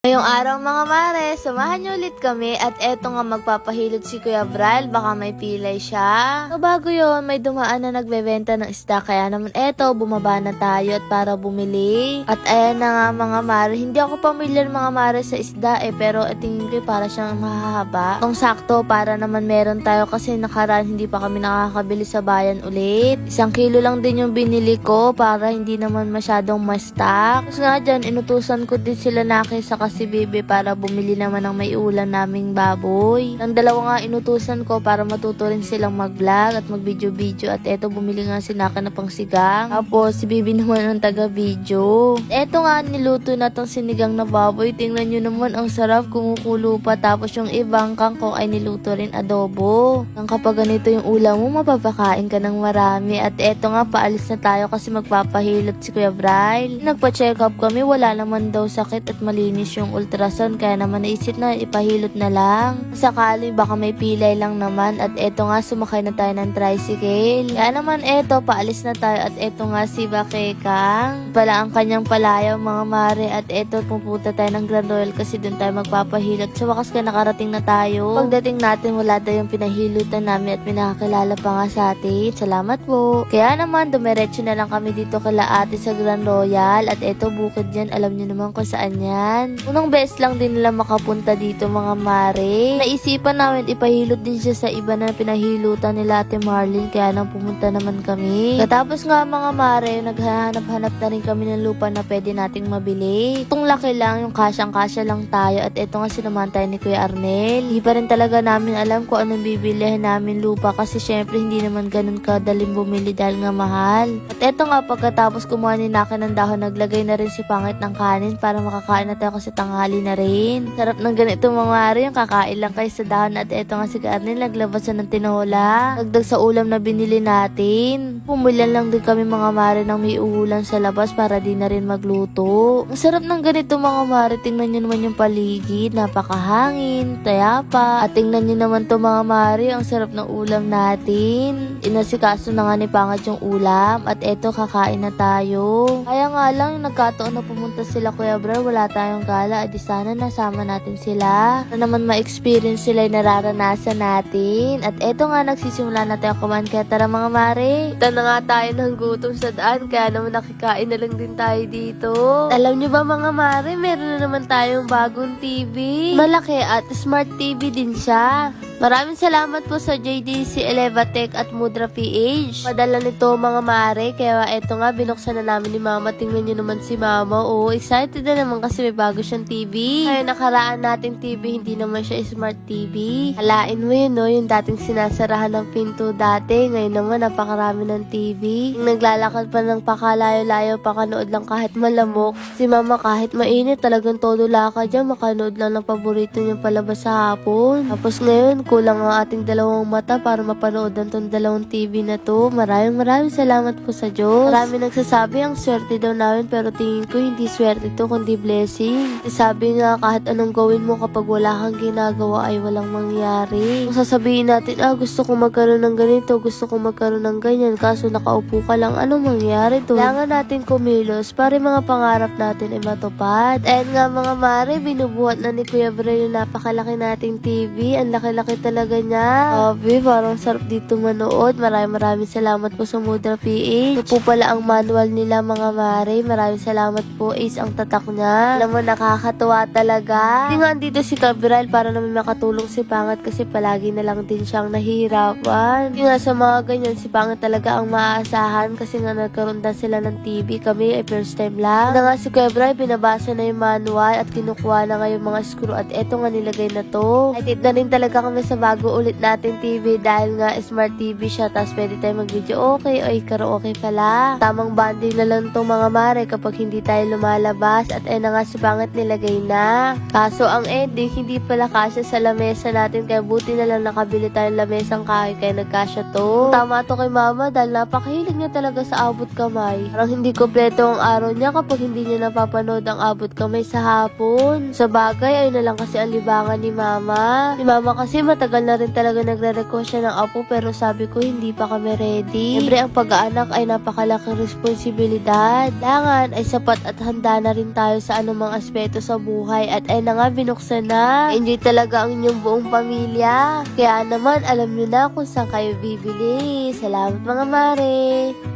Ngayong araw mga mare, samahan niyo ulit kami at eto nga magpapahilot si Kuya Bral, baka may pilay siya. So bago yon, may dumaan na nagbebenta ng isda, kaya naman eto, bumaba na tayo at para bumili. At ayan na nga mga mare, hindi ako familiar mga mare sa isda pero tingin ko para siyang mahahaba. Kung sakto, para naman meron tayo kasi nakaraan hindi pa kami nakakabili sa bayan ulit. 1 kilo lang din yung binili ko para hindi naman masyadong ma-stock. Tapos nga dyan, inutusan ko din sila Naki sa si Bebe para bumili naman ng may ulan naming baboy. Ang dalawa nga inutusan ko para matuto rin silang mag-vlog at mag-video-video. At eto, bumili nga si Naka na pang sigang. Tapos si Bebe naman ang taga-video. Eto nga, niluto na tong sinigang na baboy. Tingnan nyo naman, ang sarap, kumukulo pa. Tapos yung ibang kangkong ay niluto rin adobo. Nang kapag ganito yung ulam mo, mapapakain ka ng marami. At eto nga, paalis na tayo kasi magpapahilot si Kuya Bral. Nagpa-check up kami, wala naman daw sakit at malinis yung ultrasound, kaya naman naisip na ipahilot na lang. Sakali baka may pilay lang naman. At eto nga, sumakay na tayo ng tricycle. Kaya naman eto, paalis na tayo. At eto nga si Bakekang pala ang kanyang palayaw mga mare. At eto, pupunta tayo ng Grand Royal kasi dun tayo magpapahilot. Sa wakas ka nakarating na tayo. Pagdating natin, wala daw yung pinahilutan namin at pinakakilala pa nga sa atin. Salamat po. Kaya naman, dumiretso na lang kami dito kala ate sa Grand Royal. At eto, bukid yan. Alam nyo naman kung saan yan. Unang beses lang din nila makapunta dito mga mare. Naisipan namin ipahilot din siya sa iba na pinahilutan nila Ate Marlene, kaya nang pumunta naman kami. Katapos nga mga mare, naghahanap-hanap na rin kami ng lupa na pwede nating mabili. Itong laki lang, yung kasyang-kasya lang tayo. At eto nga sinamahan tayo ni Kuya Arnel. Hindi pa rin talaga namin alam kung anong bibilihin namin lupa kasi syempre hindi naman ganun kadaling bumili dahil nga mahal. At eto nga, pagkatapos kumuha ni Naki ng dahon, naglagay na rin si Pangit ng kanin para makakain na tayo kasi tanghali na rin. Sarap ng ganito mga mare, yung kakain lang kayo sa dahon. At eto nga si Arnel, naglabas na ng tinola. Dagdag sa ulam na binili natin. Pumulan lang din kami mga mare ng may ulan sa labas para di na rin magluto. Ang sarap ng ganito mga mare, tingnan nyo naman yung paligid, napakahangin, tayapa. At tingnan nyo naman to mga mare, ang sarap ng ulam natin. Inasikaso na nga ni Pangit yung ulam. At eto, kakain na tayo. Kaya nga lang, nagkataon na pumunta sila Kuya Bral, wala tayong gala. Di sana nasama natin sila. Na naman ma-experience sila yung nararanasan natin. At eto nga, nagsisimula na tayo kumain. Kaya tara mga mare. Ito na nga tayo ng gutom sa daan. Kaya naman nakikain na lang din tayo dito. Alam nyo ba mga mare, meron na naman tayong bagong TV. Malaki at smart TV din siya. Maraming salamat po sa JDC Elevatech at Mudra PH. Padala nito mga mare. Kaya eto nga, binuksan na namin ni Mama. Tingnan nyo naman si Mama. Oh, excited na naman kasi may bago siyang TV. Kaya nakaraan nating TV, hindi naman siya smart TV. Halain mo yun, no? Yung dating sinasarahan ng pinto dati. Ngayon naman, napakarami ng TV. Yung naglalakad pa ng pakalayo-layo, pakanood lang kahit malamok. Si Mama kahit mainit, talagang todo lakad dyan. Makanood lang ng paborito niyang palabas sa hapon. Tapos ngayon, kulang ang ating dalawang mata para mapanood ng tong dalawang TV na to. Maraming salamat po sa Diyos. Marami nagsasabi ang swerte daw namin, pero tingin ko hindi swerte to kundi blessing. Sabi nga, kahit anong gawin mo kapag wala kang ginagawa ay walang mangyari. Kung sasabihin natin, gusto ko magkaroon ng ganito, gusto ko magkaroon ng ganyan, kaso nakaupo ka lang, anong mangyari to? Kailangan natin kumilos para mga pangarap natin ay matupad. Ayan nga mga mare, binubuhat na ni Kuya Bral yung napakalaki nating TV. Ang laki-laki talaga niya. Sabi, parang sarap dito manood. Maraming salamat po sa Mudra PH. Ito po pala ang manual nila mga mare. Maraming salamat po, Ace ang tatak niya. Alam mo, nakakatuwa talaga. Hindi nga dito si Cabral para naman makatulong si Pangit kasi palagi na lang din siyang nahihirapan. Yung nga sa mga ganyan, si Pangit talaga ang maaasahan kasi nga nagkaroon na sila ng TV. Kami ay first time lang. Na nga si Cabral, binabasa na yung manual at kinukuha na nga yung mga screw at eto nga nilagay na to. At na rin talaga kami sa bago ulit natin TV dahil nga smart TV siya, tapos pwede tayo mag-video okay o karaoke pala. Tamang banding na lang to mga mare kapag hindi tayo lumalabas. At na nga si Pangit nilagay na. Kaso ang ending, hindi pala kasya sa lamesa natin, kaya buti na lang nakabili tayong lamesang kahoy kaya nagkasya to. Tama to kay Mama dahil napakahilig niya talaga sa abot kamay. Parang hindi kompleto ang araw niya kapag hindi niya napapanood ang abot kamay sa hapon. Sa bagay, ayun na lang kasi ang libangan ni Mama. Ni Mama kasi matagal na rin talaga nagre-request siya ng apo pero sabi ko hindi pa kami ready. Siyempre ang pag-aanak ay napakalaking responsibilidad. Kailangan ay sapat at handa na rin tayo sa anumang aspeto sa buhay at ay na nga binuksan na. Enjoy talaga ang inyong buong pamilya. Kaya naman alam nyo na kung saan kayo bibili. Salamat mga mare!